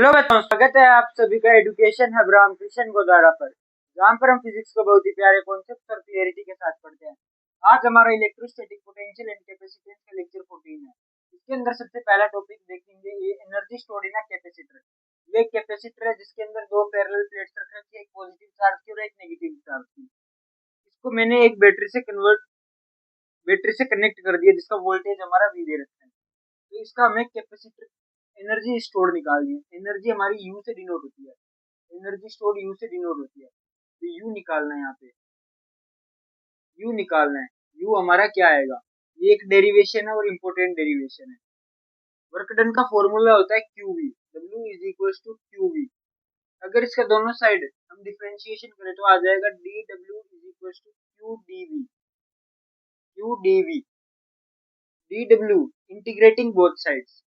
Hello बच्चों, स्वागत है आप सभी का एजुकेशन हब रामकृष्ण गोदारा पर, जहाँ पर हम फिजिक्स को बहुत ही प्यारे कॉन्सेप्ट और क्लियरिटी के साथ पढ़ते हैं। आज हमारा इलेक्ट्रोस्टैटिक पोटेंशियल एंड कैपेसिटेंस का लेक्चर 14 है। इसके अंदर सबसे पहला टॉपिक देखेंगे ये energy stored in a capacitor. ये एक कैपेसिटर है जिसके अंदर दो पैरेलल प्लेट्स रख रखी है, एक पॉजिटिव चार्ज की और एक नेगेटिव चार्ज की। इसको मैंने एक बैटरी से कनेक्ट कर दिया जिसका वोल्टेज हमारा V दे रखा है। तो इसका हमें कैपेसिटर एनर्जी स्टोर निकालनी है। एनर्जी हमारी यू से डिनोट होती है, एनर्जी स्टोर यू से डिनोट होती है। तो यू निकालना है, यहाँ पे यू निकालना है। यू हमारा क्या आएगा, ये एक डेरिवेशन है और इम्पोर्टेंट डेरिवेशन है। वर्क डन का फॉर्मूला होता है QV, W is equal to QV. अगर इसका दोनों साइड हम डिफरेंशिएशन करें तो आ जाएगा D W is equal to Q DV. Q DV D W integrating both sides,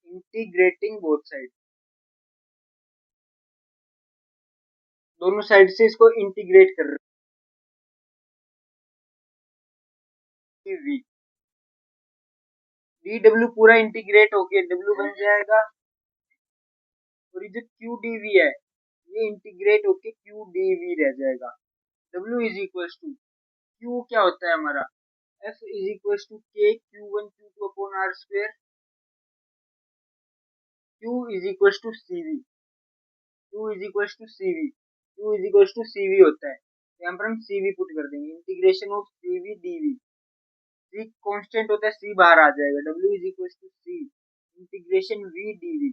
दोनों साइड से इसको इंटीग्रेट कर रहे हैं। डी डब्ल्यू पूरा इंटीग्रेट होके डब्ल्यू बन जाएगा और ये जो क्यू डी वी है ये इंटीग्रेट होके क्यू डी वी रह जाएगा। W is equal to Q क्या होता है हमारा, F is equal to K Q one Q two upon R square. Q is equal to C V, Q is equal to C V, Q is equal to C V होता है। यहाँ पर हम सी we put कर देंगे, integration of C V D V. C constant होता है, C बाहर आ जाएगा। W is equal to C integration V D V.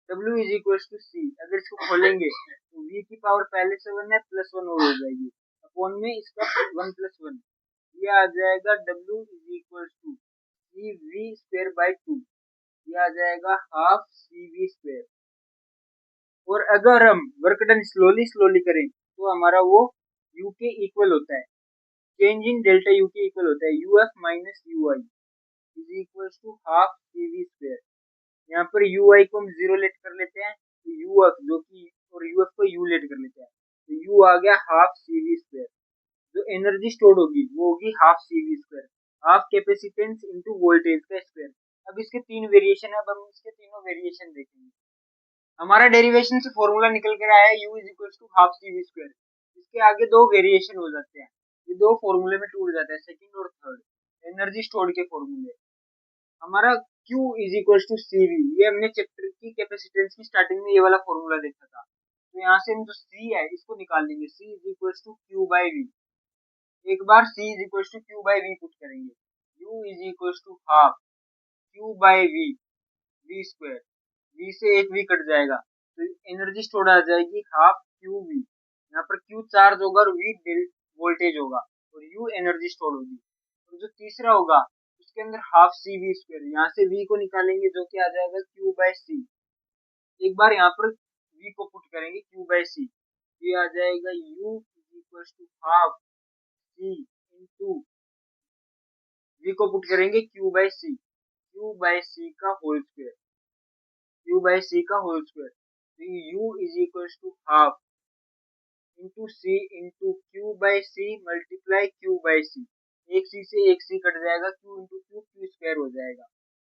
W is equal to C, अगर इसको खोलेंगे तो v की पावर पहले से 1 है, प्लस 1 और हो जाएगी अपॉन में इसका 1 प्लस 1, ये आ जाएगा W is equal to C V square by 2, ये आ जाएगा हाफ सी वी स्क्वायर। और अगर हम वर्क डन स्लोली करें तो हमारा वो u के इक्वल होता है, चेंज इन डेल्टा u के इक्वल होता है, uf minus ui is equal to half C V square. यहाँ पर यू आई को हम जीरो लेट कर लेते हैं, तो यू एफ जो कि और यू एफ को यू लेट कर लेते हैं, तो यू आ गया हाफ सी वी स्क्वायर। जो एनर्जी स्टोर्ड होगी वो होगी half C V square, half capacitance into voltage का स्क्वायर। अब इसके तीन वेरिएशन है, अब हम इसके तीनों वेरिएशन देखेंगे। हमारा डेरिवेशन से फॉर्मूला निकल कर आया U is equal to half C V square. इसके आगे दो वेरिएशन हो जाते हैं, ये दो फॉर्मूले में टूट जाता है, सेकंड और थर्ड एनर्जी स्टोर्ड के फॉर्मूले। हमारा Q is equal to C V, ये हमने चैप्टर की कैपेसिटेंस की स्टार्टिंग में ये वाला फॉर्मूला देखा था। तो यहाँ से हम जो C है इसको निकाल लेंगे, C is equal to Q by V. एक बार C is equal to Q by V put करेंगे, U is equal to half Q by V, V square, V से एक V कट जाएगा तो एनर्जी स्टोर्ड आ जाएगी हाफ क्यू वी। यहाँ पर Q चार्ज होगा और V वोल्टेज होगा और U एनर्जी स्टोर्ड होगी। और जो तीसरा होगा उसके अंदर हाफ सी वी स्क्वायर, यहाँ से V को निकालेंगे जो कि आ जाएगा Q बाई सी। एक बार यहाँ पर V को पुट करेंगे Q बाई सी, ये आ जाएगा U is equal to half C into V को पुट करेंगे Q by C, Q by C का whole square, Q by C का होल स्क्वायर। तो U is equal to half into C into Q by C multiply Q by C. एक C से एक C cut जाएगा, Q into Q Q square हो जाएगा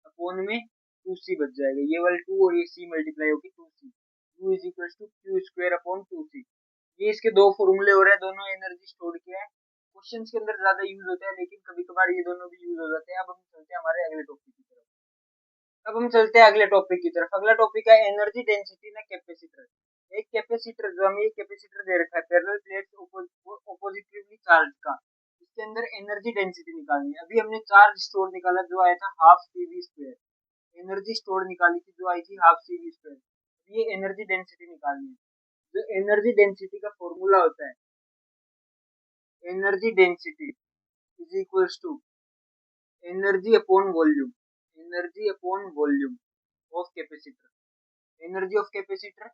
upon में 2c बच जाएगा, ये वाला 2 और ये c मल्टीप्लाई होगी 2c। u is equal to Q square upon 2c। ये इसके दो फॉर्मूले हो रहे हैं, दोनों एनर्जी स्टोर्ड के हैं। क्वेश्चंस के अंदर ज्यादा यूज होता है लेकिन कभी कभार ये दोनों भी यूज हो जाते हैं। अब हम चलते हैं हमारे अगले टॉपिक की तरफ। अगला टॉपिक है एनर्जी डेंसिटी ना कैपेसिटर। एक कैपेसिटर, जो हमें कैपेसिटर दे रखा है पैरेलल प्लेट्स ऑपोजिटिवली चार्ज का, इसके अंदर एनर्जी डेंसिटी निकालनी है। अभी हमने चार्ज स्टोर निकाला जो आया था half C V square, energy store निकाली थी जो आई थी हाफ सी वी स्क्वायर। ये एनर्जी डेंसिटी निकालनी है। जो एनर्जी डेंसिटी का फॉर्मूला होता है, energy density is equal to energy upon volume, energy upon volume of capacitor. Energy of capacitor,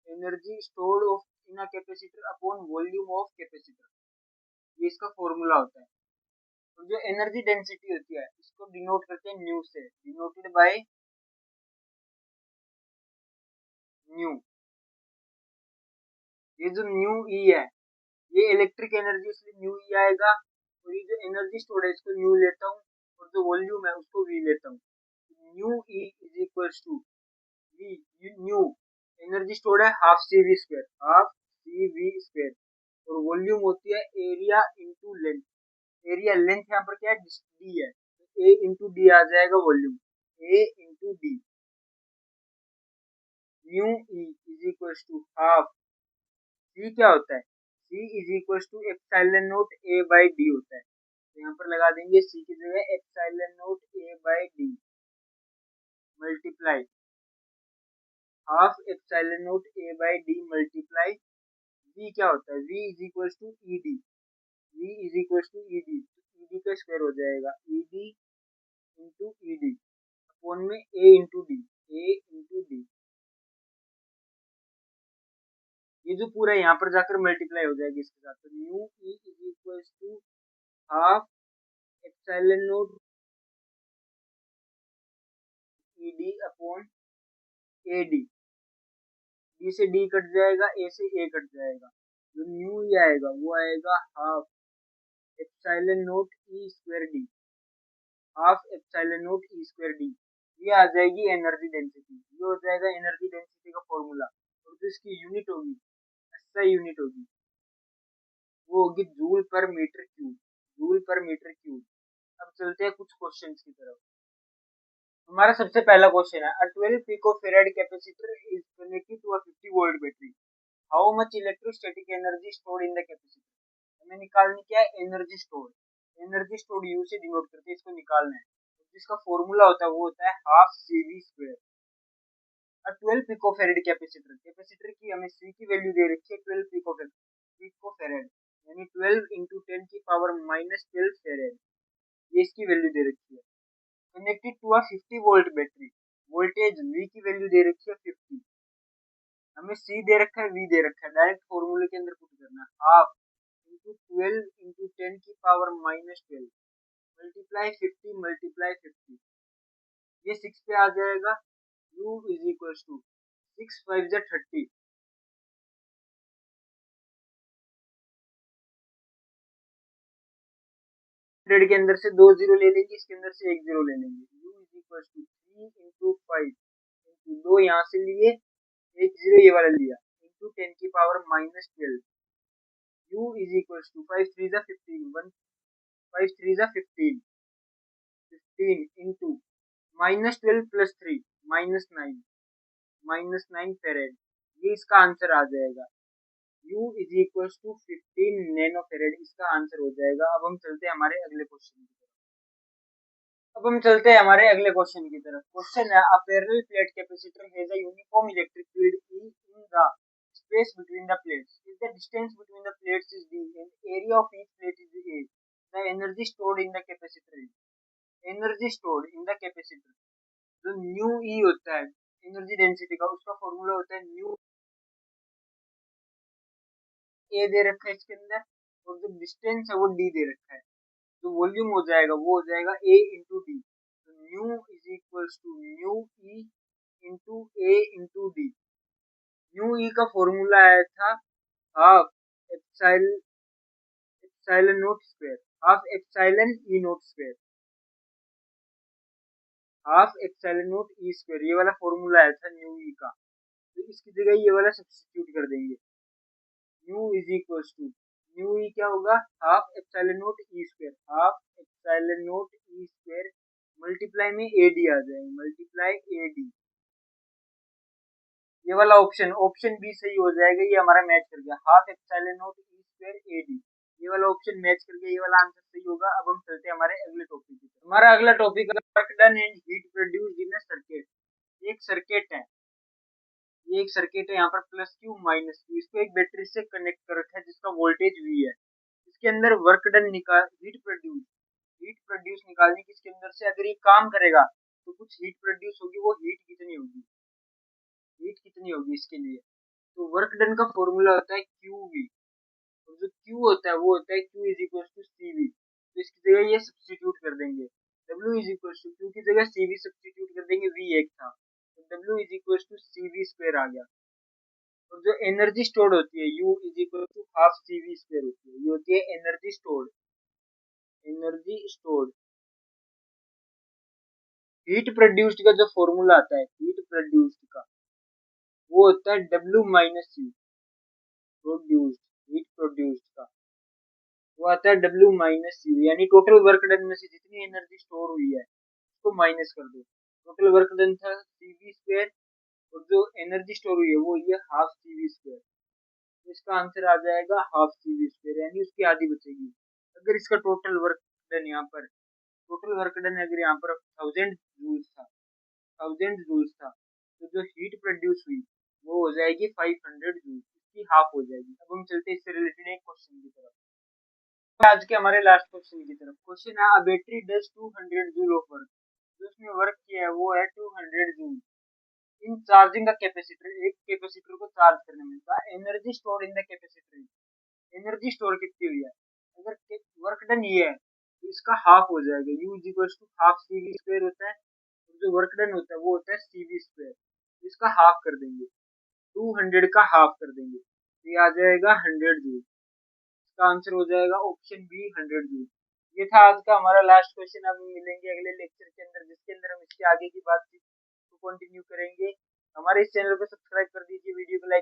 energy stored of in a capacitor upon volume of capacitor, ये इसका formula होता है। तो जो एनर्जी डेंसिटी होती है इसको डिनोट करते हैं न्यू से, डिनोटेड बाय न्यू। ये जो न्यू ई है ये इलेक्ट्रिक एनर्जी, इसलिए न्यू ई आएगा। और ये जो एनर्जी स्टोर्ड है इसको न्यू लेता हूँ और जो वॉल्यूम है उसको वी लेता हूँ। New E is equal to new energy stored है half CV square, half CV square, और वॉल्यूम होती है area into length. Area length यहाँ पर क्या है, डी है, तो ए इंटू डी आ जाएगा volume, A into D. New E is equal to half, C क्या होता है, C is equal to epsilon note A by D होता है, तो यहाँ पर लगा देंगे सी की जगह epsilon note A by D multiply half epsilon note A by D multiply V क्या होता है, V is equal to E D, V is equal to E D, E D का स्क्वायर हो जाएगा E D into E D upon में A into D, A into D. ये जो पूरा यहाँ पर जाकर मल्टीप्लाई हो जाएगा इसके साथ, तो new E is equal to half epsilon note E D upon A D, D से डी कट जाएगा, ए से ए कट जाएगा, जो न्यू ई आएगा वो आएगा half epsilon note E square D, half epsilon note E square D. ये आ जाएगी एनर्जी डेंसिटी, ये हो जाएगा एनर्जी डेंसिटी का फॉर्मूला, और जो इसकी यूनिट होगी, SI यूनिट होगी, वो होगी joule per metre cube, joule per metre cube. अब चलते हैं कुछ क्वेश्चंस की तरफ। हमारा सबसे पहला क्वेश्चन है, a 12 picofarad capacitor is connected to a 50 volt battery, how much electrostatic energy stored in the capacitor. हमें निकालनी क्या है, energy stored, energy stored U से डिनोट करते हैं, इसको निकालना है, जिसका फॉर्मूला होता है वो होता है हाफ CV स्क्वायर। अब 12 पिकोफैराड कैपेसिटर, कैपेसिटर की हमें C की वैल्यू दे रखी है 12 पिकोफैराड, यानी 12 इंटू 10 की पावर माइनस 12 फैराड, ये इसकी वैल्यू दे रखी है। Connected to a 50 volt battery, voltage V की वैल्यू दे रखी है 50, हमें C दे रखा है, V दे रखा है, डायरेक्ट फॉर्मूले के अंदर पुट करना है, हाफ इंटू 12 इंटू 10 की पावर माइनस 12 मल्टीप्लाई 50 मल्टीप्लाई 50, ये 6 पे आ जाएगा, U इज इक्वल टू 6 5 जा 30, हंड्रेड के अंदर से 2 जीरो ले लेंगे, इसके अंदर से 1 जीरो ले लेंगे, U is equal to 3 into 5 into 2 यहाँ से लिए, 1 जीरो ये वाला लिया, इंटू 10 की power minus 12, U is equal to 5 3 जा 15, 5 3 जा 15, 15 into minus 12 plus 3 minus 9 farad, ये इसका आंसर आ जाएगा। U is equal to 15 nano farad, इसका आंसर हो जाएगा। अब हम चलते हैं हमारे अगले क्वेश्चन की तरफ। क्वेश्चन है, a parallel plate capacitor has a uniform electric field E in the space between the plates. If the distance between the plates is D and area of each plate is A, the energy stored in the capacitor is, energy stored in the capacitor, जो new ई होता है energy density का, उसका formula होता है new, ए दे रखा है इसके अंदर, और जो डिस्टेंस है वो डी दे रखा है, जो वॉल्यूम हो जाएगा वो हो जाएगा ए इंटू डी, तो new is equal to new E into A into D. New E का फॉर्मूला आया था half epsilon nought square, half epsilon E nought square, half epsilon note E square, ये वाला फॉर्मूला आया था new E का, तो इसकी जगह ये वाला सब्स्टिट्यूट कर देंगे। New is equal to, new E क्या होगा, half epsilon note E square, half epsilon note E square multiply में ए डी आ जाएगा, मल्टीप्लाई ए डी, ये वाला ऑप्शन बी सही हो जाएगा, ये हमारा मैच कर गया, half epsilon note E square A D, ये वाला ऑप्शन मैच कर गया, ये वाला आंसर सही होगा। अब हम चलते हैं हमारे अगले टॉपिक की तरफ। हमारा अगला टॉपिक है work done and heat produced in a circuit. एक सर्किट है, ये एक सर्किट है, यहाँ पर प्लस क्यू माइनस क्यू, इसको एक बैटरी से कनेक्ट कर रखा है जिसका वोल्टेज V है, इसके अंदर वर्क डन निकाल, हीट प्रोड्यूस निकालनी की, इसके अंदर से अगर ये काम करेगा तो कुछ हीट प्रोड्यूस होगी, वो हीट कितनी होगी, हीट कितनी होगी इसके लिए, तो वर्क डन का फॉर्मूला होता है QV, और जो Q होता है वो होता है Q is equal to CV, तो इसकी जगह ये सब्स्टिट्यूट कर देंगे, W is equal to Q की जगह CV सब्स्टिट्यूट कर देंगे, V एक था, तो W is equal to CV square आ गया, और जो एनर्जी स्टोर्ड होती है U is equal to half CV square होती है, ये होती है energy stored, energy stored. Heat produced का जो फॉर्मूला आता है, हीट प्रोड्यूस्ड का वो होता है W minus you, produced, heat produced का वो आता है W माइनस यू, यानी टोटल वर्क डन में से जितनी एनर्जी स्टोर हुई है उसको माइनस कर दो। टोटल वर्क डन था CV स्क्वायर और जो एनर्जी स्टोर हुई है वो ये हाफ CV स्क्वायर, तो इसका आंसर आ जाएगा हाफ CV स्क्वायर, यानी उसकी आधी बचेगी। अगर इसका टोटल वर्क डन यहाँ पर टोटल वर्क डन अगर यहाँ पर 1000 जूल्स था तो जो हीट प्रोड्यूस हुई वो हो जाएगी 500 जूल्स, इसकी हाफ हो जाएगी। अब हम चलते हैं इससे रिलेटेड एक क्वेश्चन की तरफ, आज के हमारे लास्ट क्वेश्चन की तरफ। क्वेश्चन है, a battery does 200 joule of work, जो उसने वर्क किया है वो है 200 joule in charging the capacitor, एक कैपेसिटर को चार्ज करने में। The energy stored in the capacitor, energy store कितनी हुई है, अगर वर्क डन ये है तो इसका हाफ हो जाएगा, U is equal to half CV square होता है, और जो वर्क डन होता है वो होता है CV स्क्वायर, इसका हाफ कर देंगे, 200 का हाफ कर देंगे तो ये आ जाएगा 100 जूल। इसका आंसर हो जाएगा ऑप्शन बी 100 जूल। ये था आज का हमारा लास्ट क्वेश्चन। अब मिलेंगे अगले लेक्चर के अंदर जिसके अंदर हम इसके आगे की बातचीत को कंटिन्यू करेंगे। हमारे इस चैनल को सब्सक्राइब कर दीजिए, वीडियो को